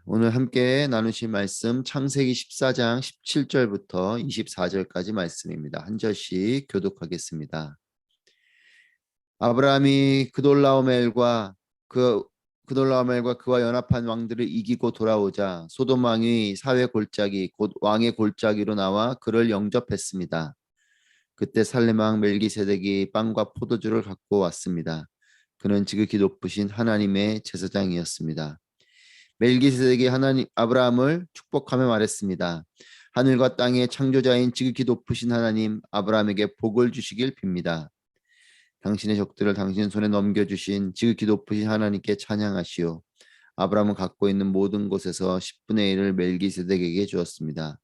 오늘 함께 나누실 말씀 창세기 14장 17절부터 24절까지 말씀입니다. 한 절씩 교독하겠습니다. 아브라함이 그돌라오멜과 그와 연합한 왕들을 이기고 돌아오자 소돔 왕이 사회 골짜기 곧 왕의 골짜기로 나와 그를 영접했습니다. 그때 살렘 왕 멜기세덱이 빵과 포도주를 갖고 왔습니다. 그는 지극히 높으신 하나님의 제사장이었습니다. 멜기세덱이 하나님 아브라함을 축복하며 말했습니다. 하늘과 땅의 창조자인 지극히 높으신 하나님 아브라함에게 복을 주시길 빕니다. 당신의 적들을 당신 손에 넘겨주신 지극히 높으신 하나님께 찬양하시오. 아브라함은 갖고 있는 모든 곳에서 10분의 1을 멜기세덱에게 주었습니다.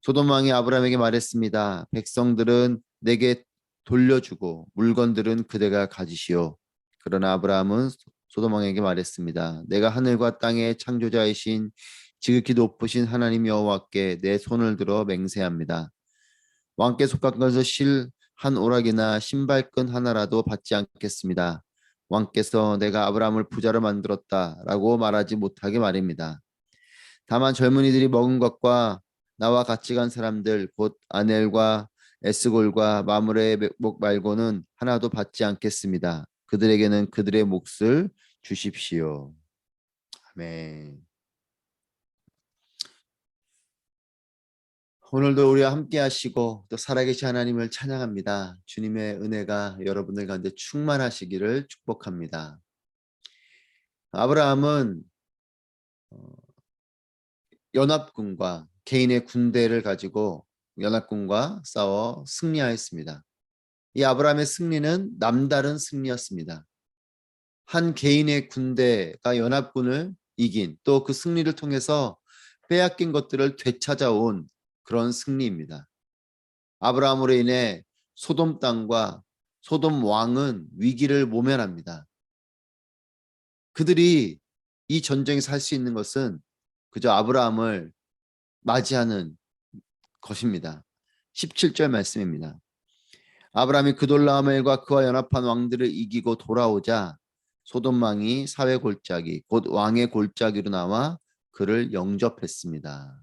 소돔 왕이 아브라함에게 말했습니다. 백성들은 내게 돌려주고 물건들은 그대가 가지시오. 그러나 아브라함은 소돔 왕에게 말했습니다. 내가 하늘과 땅의 창조자이신 지극히 높으신 하나님 여호와께 내 손을 들어 맹세합니다. 왕께 속한 것을 실 한 오락이나 신발끈 하나라도 받지 않겠습니다. 왕께서 내가 아브라함을 부자로 만들었다라고 말하지 못하게 말입니다. 다만 젊은이들이 먹은 것과 나와 같이 간 사람들 곧 아넬과 에스골과 마므레의 목 말고는 하나도 받지 않겠습니다. 그들에게는 그들의 몫을 주십시오. 아멘. 오늘도 우리와 함께 하시고 또 살아계신 하나님을 찬양합니다. 주님의 은혜가 여러분들 가운데 충만하시기를 축복합니다. 아브라함은 연합군과 개인의 군대를 가지고 연합군과 싸워 승리하였습니다. 이 아브라함의 승리는 남다른 승리였습니다. 한 개인의 군대가 연합군을 이긴 또 그 승리를 통해서 빼앗긴 것들을 되찾아온 그런 승리입니다. 아브라함으로 인해 소돔 땅과 소돔 왕은 위기를 모면합니다. 그들이 이 전쟁에서 할 수 있는 것은 그저 아브라함을 맞이하는 것입니다. 17절 말씀입니다. 아브라함이 그돌라오멜과 그와 연합한 왕들을 이기고 돌아오자 소돔 왕이 사회 골짜기 곧 왕의 골짜기로 나와 그를 영접했습니다.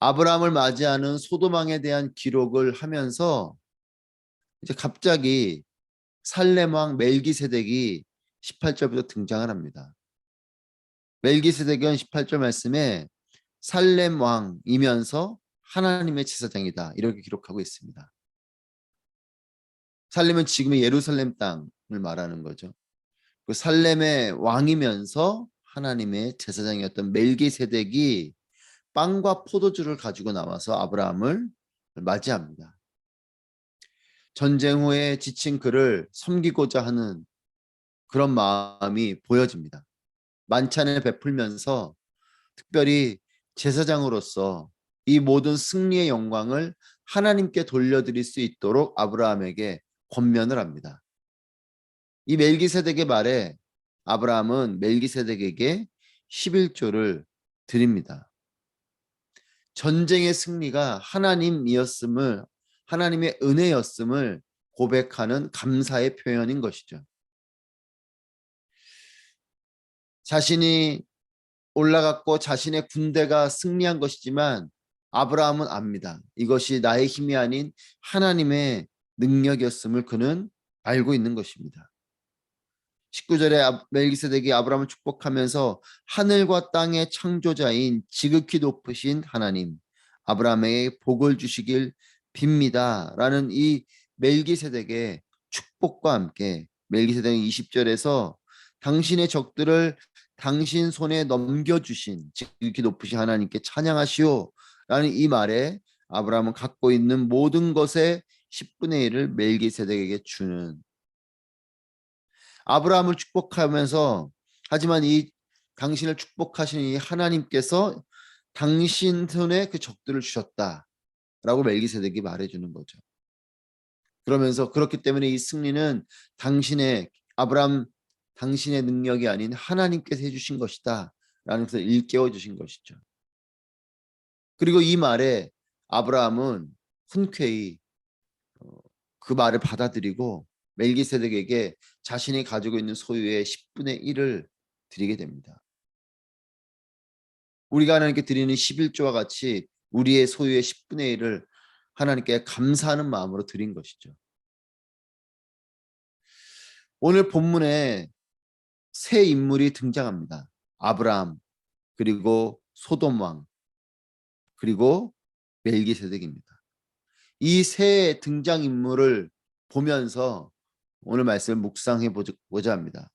아브라함을 맞이하는 소돔 왕에 대한 기록을 하면서 이제 갑자기 살렘 왕 멜기세덱이 18절부터 등장을 합니다. 멜기세덱은 18절 말씀에 살렘 왕이면서 하나님의 제사장이다 이렇게 기록하고 있습니다. 살렘은 지금의 예루살렘 땅을 말하는 거죠. 그 살렘의 왕이면서 하나님의 제사장이었던 멜기세덱이 빵과 포도주를 가지고 나와서 아브라함을 맞이합니다. 전쟁 후에 지친 그를 섬기고자 하는 그런 마음이 보여집니다. 만찬을 베풀면서 특별히 제사장으로서 이 모든 승리의 영광을 하나님께 돌려드릴 수 있도록 아브라함에게 권면을 합니다. 이 멜기세덱의 말에 아브라함은 멜기세덱에게 11조를 드립니다. 전쟁의 승리가 하나님의 은혜였음을 고백하는 감사의 표현인 것이죠. 자신이 올라갔고 자신의 군대가 승리한 것이지만 아브라함은 압니다. 이것이 나의 힘이 아닌 하나님의 능력이었음을 그는 알고 있는 것입니다. 19절에 멜기세덱이 아브라함을 축복하면서 하늘과 땅의 창조자인 지극히 높으신 하나님 아브라함에게 복을 주시길 빕니다. 라는 이 멜기세덱의 축복과 함께 멜기세덱은 20절에서 당신의 적들을 당신 손에 넘겨주신 지극히 높으신 하나님께 찬양하시오 라는 이 말에 아브라함은 갖고 있는 모든 것의 10분의 1을 멜기세덱에게 주는 아브라함을 축복하면서 하지만 이 당신을 축복하시는 이 하나님께서 당신 손에 그 적들을 주셨다라고 멜기세덱이 말해주는 거죠. 그러면서 그렇기 때문에 이 승리는 당신의 능력이 아닌 하나님께서 해주신 것이다 라는 것을 일깨워 주신 것이죠. 그리고 이 말에 아브라함은 흔쾌히 그 말을 받아들이고 멜기세덱에게 자신이 가지고 있는 소유의 10분의 1을 드리게 됩니다. 우리가 하나님께 드리는 11조와 같이 우리의 소유의 10분의 1을 하나님께 감사하는 마음으로 드린 것이죠. 오늘 본문에 세 인물이 등장합니다. 아브라함, 그리고 소돔 왕, 그리고 멜기세덱입니다. 이 세 등장 인물을 보면서 오늘 말씀을 묵상해 보자 합니다.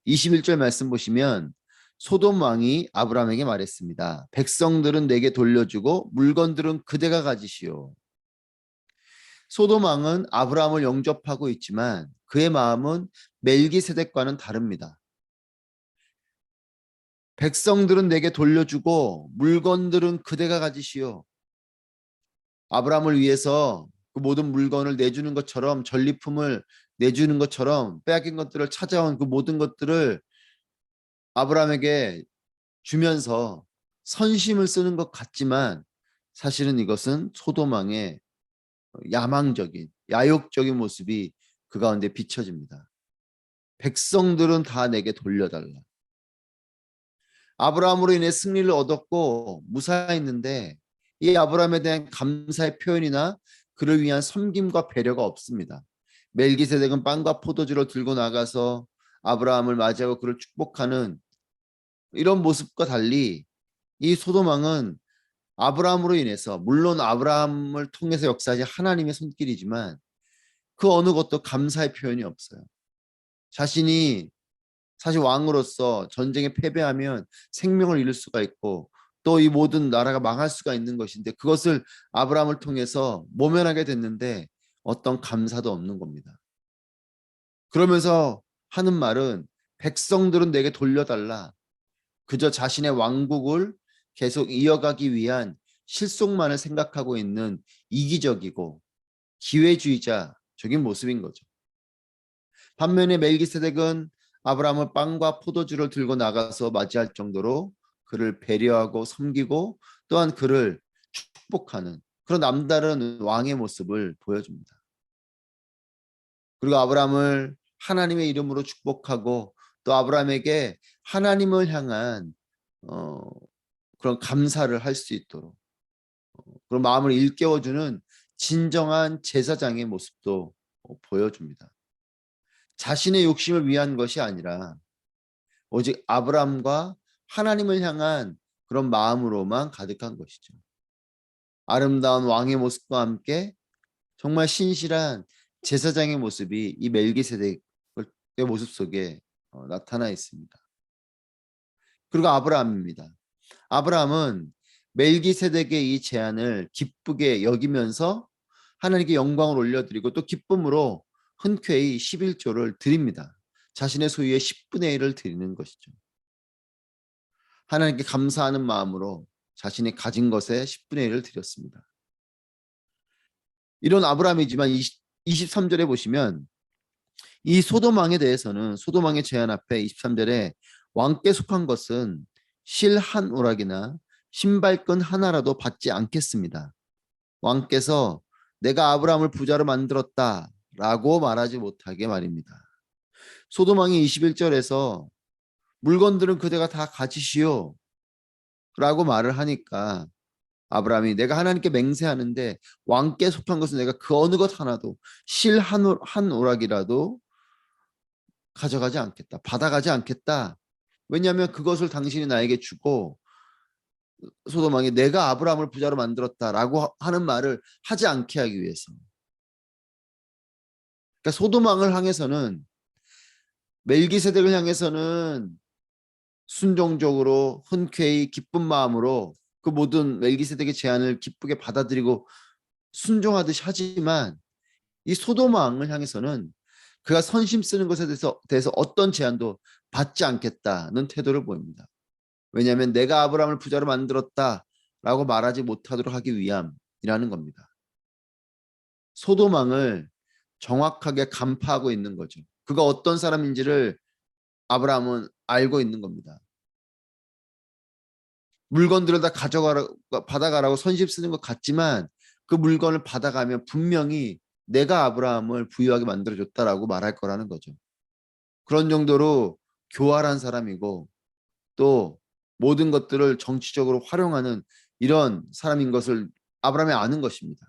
21절 말씀 보시면 소돔 왕이 아브라함에게 말했습니다. 백성들은 내게 돌려주고 물건들은 그대가 가지시오. 소돔 왕은 아브라함을 영접하고 있지만 그의 마음은 멜기세덱과는 다릅니다. 백성들은 내게 돌려주고 물건들은 그대가 가지시오. 아브라함을 위해서 그 모든 물건을 내주는 것처럼, 전리품을 내주는 것처럼 빼앗긴 것들을 찾아온 그 모든 것들을 아브라함에게 주면서 선심을 쓰는 것 같지만 사실은 이것은 소돔 왕의 야망적인, 야욕적인 모습이 그 가운데 비춰집니다. 백성들은 다 내게 돌려달라. 아브라함으로 인해 승리를 얻었고 무사했는데 이 아브라함에 대한 감사의 표현이나 그를 위한 섬김과 배려가 없습니다. 멜기세덱은 빵과 포도주를 들고 나가서 아브라함을 맞이하고 그를 축복하는 이런 모습과 달리 이 소돔 왕은 아브라함으로 인해서, 물론 아브라함을 통해서 역사하신 하나님의 손길이지만 그 어느 것도 감사의 표현이 없어요. 자신이 사실 왕으로서 전쟁에 패배하면 생명을 잃을 수가 있고 또 이 모든 나라가 망할 수가 있는 것인데 그것을 아브라함을 통해서 모면하게 됐는데 어떤 감사도 없는 겁니다. 그러면서 하는 말은 백성들은 내게 돌려달라. 그저 자신의 왕국을 계속 이어가기 위한 실속만을 생각하고 있는 이기적이고 기회주의자적인 모습인 거죠. 반면에 멜기세덱은 아브라함을 빵과 포도주를 들고 나가서 맞이할 정도로 그를 배려하고 섬기고 또한 그를 축복하는 그런 남다른 왕의 모습을 보여줍니다. 그리고 아브라함을 하나님의 이름으로 축복하고 또 아브라함에게 하나님을 향한 그런 감사를 할 수 있도록 그런 마음을 일깨워주는 진정한 제사장의 모습도 보여줍니다. 자신의 욕심을 위한 것이 아니라 오직 아브라함과 하나님을 향한 그런 마음으로만 가득한 것이죠. 아름다운 왕의 모습과 함께 정말 신실한 제사장의 모습이 이 멜기세덱의 모습 속에 나타나 있습니다. 그리고 아브라함입니다. 아브라함은 멜기세덱의 이 제안을 기쁘게 여기면서 하나님께 영광을 올려드리고 또 기쁨으로 흔쾌히 11조를 드립니다. 자신의 소유의 10분의 1을 드리는 것이죠. 하나님께 감사하는 마음으로 자신이 가진 것의 10분의 1을 드렸습니다. 이런 아브라함이지만 23절에 보시면 이 소돔 왕에 대해서는 소돔 왕의 제안 앞에 23절에 왕께 속한 것은 실 한 오락이나 신발끈 하나라도 받지 않겠습니다. 왕께서 내가 아브라함을 부자로 만들었다라고 말하지 못하게 말입니다. 소돔 왕이 21절에서 물건들은 그대가 다 가지시오 라고 말을 하니까 아브라함이 내가 하나님께 맹세하는데 왕께 속한 것은 내가 그 어느 것 하나도 실 한 오락이라도 가져가지 않겠다. 받아가지 않겠다. 왜냐하면 그것을 당신이 나에게 주고 소돔 왕이 내가 아브라함을 부자로 만들었다라고 하는 말을 하지 않게 하기 위해서. 그러니까 소돔 왕을 향해서는 멜기세덱을 향해서는 순종적으로 흔쾌히 기쁜 마음으로 그 모든 멜기세덱의 제안을 기쁘게 받아들이고 순종하듯이 하지만 이 소돔 왕을 향해서는 그가 선심 쓰는 것에 대해서 어떤 제안도 받지 않겠다는 태도를 보입니다. 왜냐하면 내가 아브라함을 부자로 만들었다라고 말하지 못하도록 하기 위함이라는 겁니다. 소돔 왕을 정확하게 간파하고 있는 거죠. 그가 어떤 사람인지를 아브라함은 알고 있는 겁니다. 물건들을 다 받아가라고 선심 쓰는 것 같지만 그 물건을 받아가면 분명히 내가 아브라함을 부유하게 만들어줬다라고 말할 거라는 거죠. 그런 정도로 교활한 사람이고 또 모든 것들을 정치적으로 활용하는 이런 사람인 것을 아브라함이 아는 것입니다.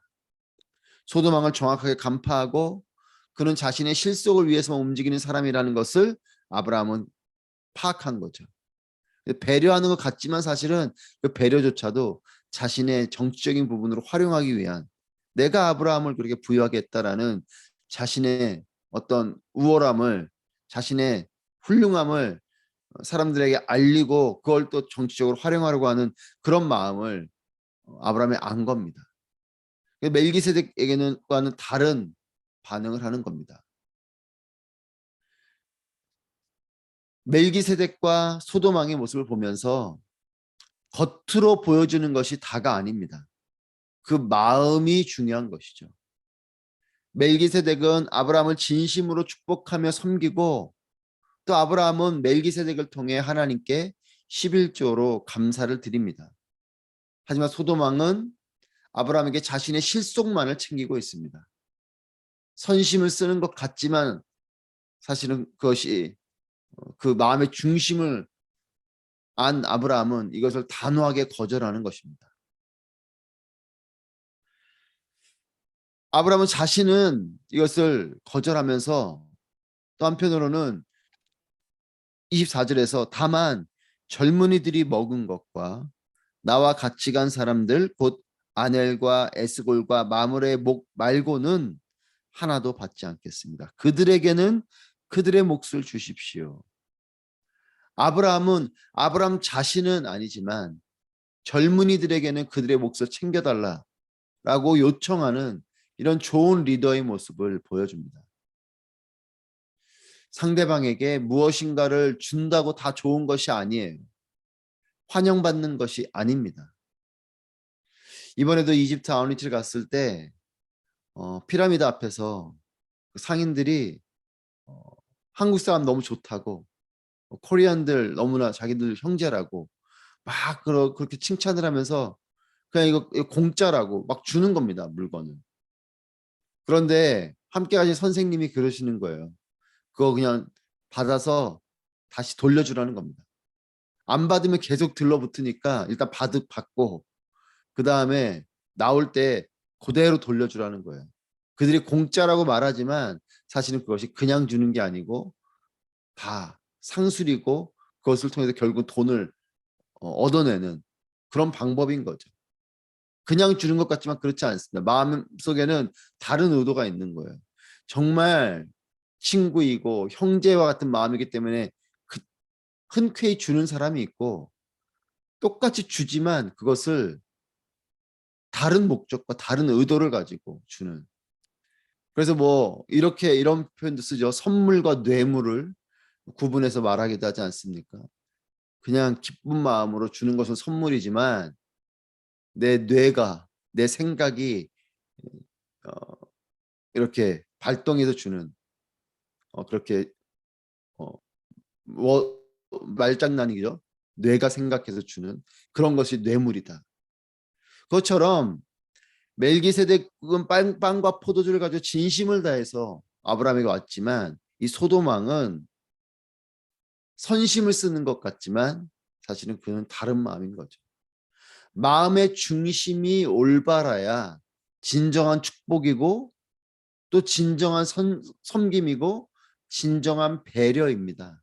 소돔왕을 정확하게 간파하고 그는 자신의 실속을 위해서만 움직이는 사람이라는 것을 아브라함은 파악한 거죠. 배려하는 것 같지만 사실은 그 배려조차도 자신의 정치적인 부분으로 활용하기 위한, 내가 아브라함을 그렇게 부여하겠다라는 자신의 어떤 우월함을, 자신의 훌륭함을 사람들에게 알리고 그걸 또 정치적으로 활용하려고 하는 그런 마음을 아브라함이 안 겁니다. 멜기세덱에게는과는 다른 반응을 하는 겁니다. 멜기세덱과 소돔왕의 모습을 보면서 겉으로 보여주는 것이 다가 아닙니다. 그 마음이 중요한 것이죠. 멜기세덱은 아브라함을 진심으로 축복하며 섬기고, 또 아브라함은 멜기세덱을 통해 하나님께 11조로 감사를 드립니다. 하지만 소돔왕은 아브라함에게 자신의 실속만을 챙기고 있습니다. 선심을 쓰는 것 같지만 사실은 그것이 그 마음의 중심을 안 아브라함은 이것을 단호하게 거절하는 것입니다. 아브라함은 자신은 이것을 거절하면서 또 한편으로는 24절에서 다만 젊은이들이 먹은 것과 나와 같이 간 사람들 곧 아넬과 에스골과 마므레의 목 말고는 하나도 받지 않겠습니다. 그들에게는 그들의 몫을 주십시오. 아브라함 자신은 아니지만 젊은이들에게는 그들의 몫을 챙겨달라라고 요청하는 이런 좋은 리더의 모습을 보여줍니다. 상대방에게 무엇인가를 준다고 다 좋은 것이 아니에요. 환영받는 것이 아닙니다. 이번에도 이집트 아웃리치를 갔을 때 피라미드 앞에서 상인들이 한국 사람 너무 좋다고, 코리안들 너무나 자기들 형제라고 막 그렇게 칭찬을 하면서 그냥 이거 공짜라고 막 주는 겁니다, 물건을. 그런데 함께 가신 선생님이 그러시는 거예요. 그거 그냥 받아서 다시 돌려주라는 겁니다. 안 받으면 계속 들러붙으니까 일단 받고 그 다음에 나올 때 그대로 돌려주라는 거예요. 그들이 공짜라고 말하지만 사실은 그것이 그냥 주는 게 아니고 다 상술이고 그것을 통해서 결국 돈을 얻어내는 그런 방법인 거죠. 그냥 주는 것 같지만 그렇지 않습니다. 마음속에는 다른 의도가 있는 거예요. 정말 친구이고 형제와 같은 마음이기 때문에 흔쾌히 주는 사람이 있고, 똑같이 주지만 그것을 다른 목적과 다른 의도를 가지고 주는. 그래서 뭐 이렇게 이런 표현도 쓰죠. 선물과 뇌물을 구분해서 말하기도 하지 않습니까? 그냥 기쁜 마음으로 주는 것은 선물이지만 내 뇌가, 내 생각이 어, 이렇게 발동해서 주는 그렇게 어, 말장난이죠. 뇌가 생각해서 주는 그런 것이 뇌물이다. 그것처럼 멜기세덱은 빵과 포도주를 가지고 진심을 다해서 아브라함에게 왔지만 이 소돔왕은 선심을 쓰는 것 같지만 사실은 그는 다른 마음인 거죠. 마음의 중심이 올바라야 진정한 축복이고 또 진정한 섬김이고 진정한 배려입니다.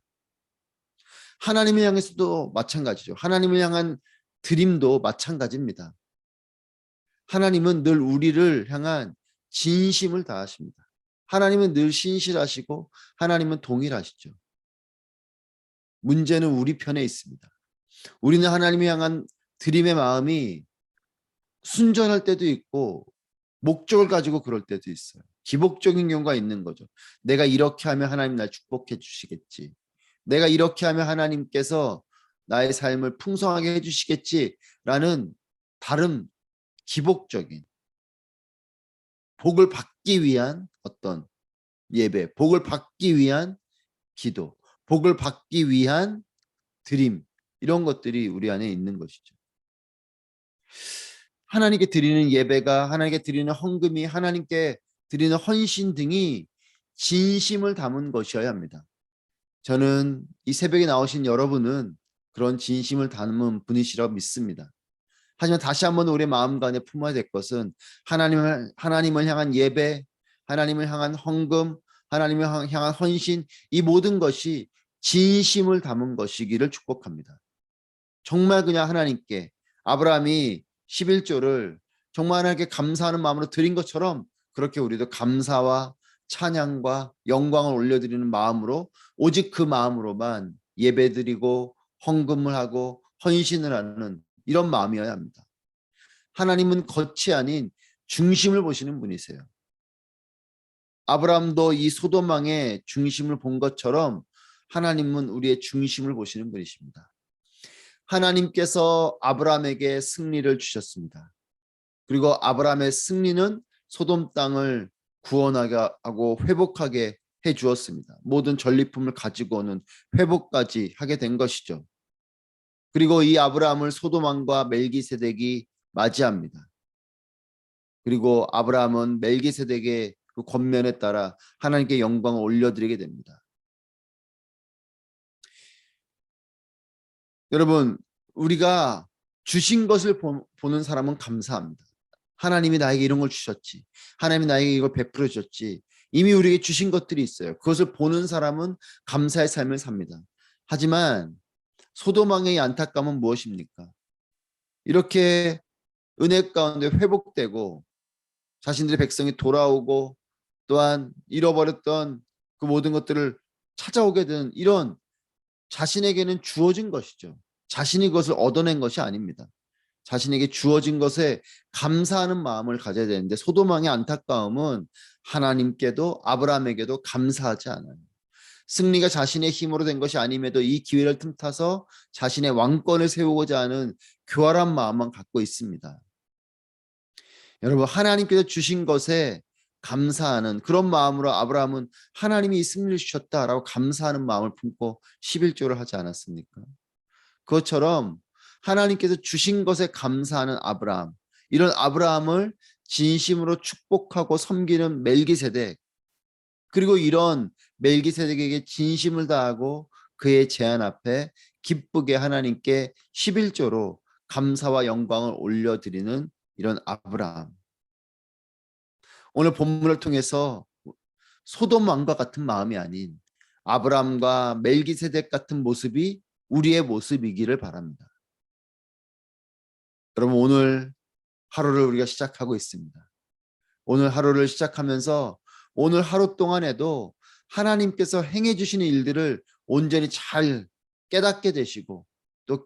하나님을 향해서도 마찬가지죠. 하나님을 향한 드림도 마찬가지입니다. 하나님은 늘 우리를 향한 진심을 다하십니다. 하나님은 늘 신실하시고 하나님은 동일하시죠. 문제는 우리 편에 있습니다. 우리는 하나님을 향한 드림의 마음이 순전할 때도 있고 목적을 가지고 그럴 때도 있어요. 기복적인 경우가 있는 거죠. 내가 이렇게 하면 하나님 날 축복해 주시겠지. 내가 이렇게 하면 하나님께서 나의 삶을 풍성하게 해주시겠지라는 다른 기복적인, 복을 받기 위한 어떤 예배, 복을 받기 위한 기도, 복을 받기 위한 드림, 이런 것들이 우리 안에 있는 것이죠. 하나님께 드리는 예배가, 하나님께 드리는 헌금이, 하나님께 드리는 헌신 등이 진심을 담은 것이어야 합니다. 저는 이 새벽에 나오신 여러분은 그런 진심을 담은 분이시라고 믿습니다. 하지만 다시 한번 우리 마음 간에 품어야 될 것은 하나님을 향한 예배, 하나님을 향한 헌금, 하나님을 향한 헌신, 이 모든 것이 진심을 담은 것이기를 축복합니다. 정말 그냥 하나님께 아브라함이 11조를 정말 하나님께 감사하는 마음으로 드린 것처럼 그렇게 우리도 감사와 찬양과 영광을 올려드리는 마음으로 오직 그 마음으로만 예배드리고 헌금을 하고 헌신을 하는 이런 마음이어야 합니다. 하나님은 겉이 아닌 중심을 보시는 분이세요. 아브라함도 이 소돔 왕의 중심을 본 것처럼 하나님은 우리의 중심을 보시는 분이십니다. 하나님께서 아브라함에게 승리를 주셨습니다. 그리고 아브라함의 승리는 소돔 땅을 구원하게 하고 회복하게 해 주었습니다. 모든 전리품을 가지고 오는 회복까지 하게 된 것이죠. 그리고 이 아브라함을 소돔 왕과 멜기세덱이 맞이합니다. 그리고 아브라함은 멜기세덱의 그 권면에 따라 하나님께 영광을 올려드리게 됩니다. 여러분, 우리가 주신 것을 보는 사람은 감사합니다. 하나님이 나에게 이런 걸 주셨지. 하나님이 나에게 이걸 베풀어 주셨지. 이미 우리에게 주신 것들이 있어요. 그것을 보는 사람은 감사의 삶을 삽니다. 하지만 소돔 왕의 안타까움은 무엇입니까? 이렇게 은혜 가운데 회복되고 자신들의 백성이 돌아오고 또한 잃어버렸던 그 모든 것들을 찾아오게 된 이런 자신에게는 주어진 것이죠. 자신이 그것을 얻어낸 것이 아닙니다. 자신에게 주어진 것에 감사하는 마음을 가져야 되는데 소돔 왕의 안타까움은 하나님께도 아브라함에게도 감사하지 않아요. 승리가 자신의 힘으로 된 것이 아님에도 이 기회를 틈타서 자신의 왕권을 세우고자 하는 교활한 마음만 갖고 있습니다. 여러분, 하나님께서 주신 것에 감사하는 그런 마음으로 아브라함은 하나님이 이 승리를 주셨다라고 감사하는 마음을 품고 11조를 하지 않았습니까? 그것처럼 하나님께서 주신 것에 감사하는 아브라함, 이런 아브라함을 진심으로 축복하고 섬기는 멜기세덱, 그리고 이런 멜기세덱에게 진심을 다하고 그의 제안 앞에 기쁘게 하나님께 11조로 감사와 영광을 올려드리는 이런 아브라함. 오늘 본문을 통해서 소돔 왕과 같은 마음이 아닌 아브라함과 멜기세덱 같은 모습이 우리의 모습이기를 바랍니다. 여러분, 오늘 하루를 우리가 시작하고 있습니다. 오늘 하루를 시작하면서 오늘 하루 동안에도 하나님께서 행해 주시는 일들을 온전히 잘 깨닫게 되시고 또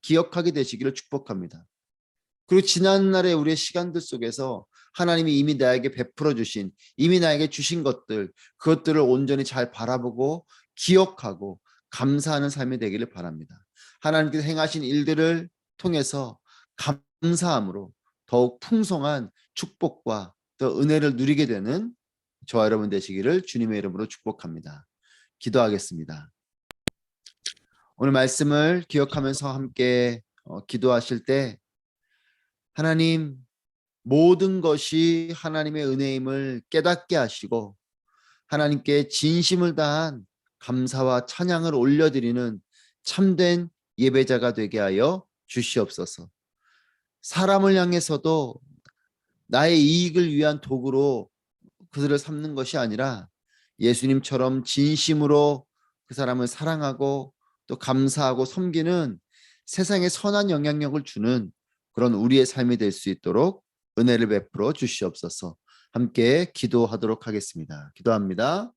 기억하게 되시기를 축복합니다. 그리고 지난날의 우리의 시간들 속에서 하나님이 이미 나에게 베풀어 주신, 이미 나에게 주신 것들, 그것들을 온전히 잘 바라보고 기억하고 감사하는 삶이 되기를 바랍니다. 하나님께서 행하신 일들을 통해서 감사함으로 더욱 풍성한 축복과 또 은혜를 누리게 되는 저와 여러분 되시기를 주님의 이름으로 축복합니다. 기도하겠습니다. 오늘 말씀을 기억하면서 함께 기도하실 때 하나님, 모든 것이 하나님의 은혜임을 깨닫게 하시고 하나님께 진심을 다한 감사와 찬양을 올려드리는 참된 예배자가 되게 하여 주시옵소서. 사람을 향해서도 나의 이익을 위한 도구로 그들을 삼는 것이 아니라 예수님처럼 진심으로 그 사람을 사랑하고 또 감사하고 섬기는 세상에 선한 영향력을 주는 그런 우리의 삶이 될 수 있도록 은혜를 베풀어 주시옵소서. 함께 기도하도록 하겠습니다. 기도합니다.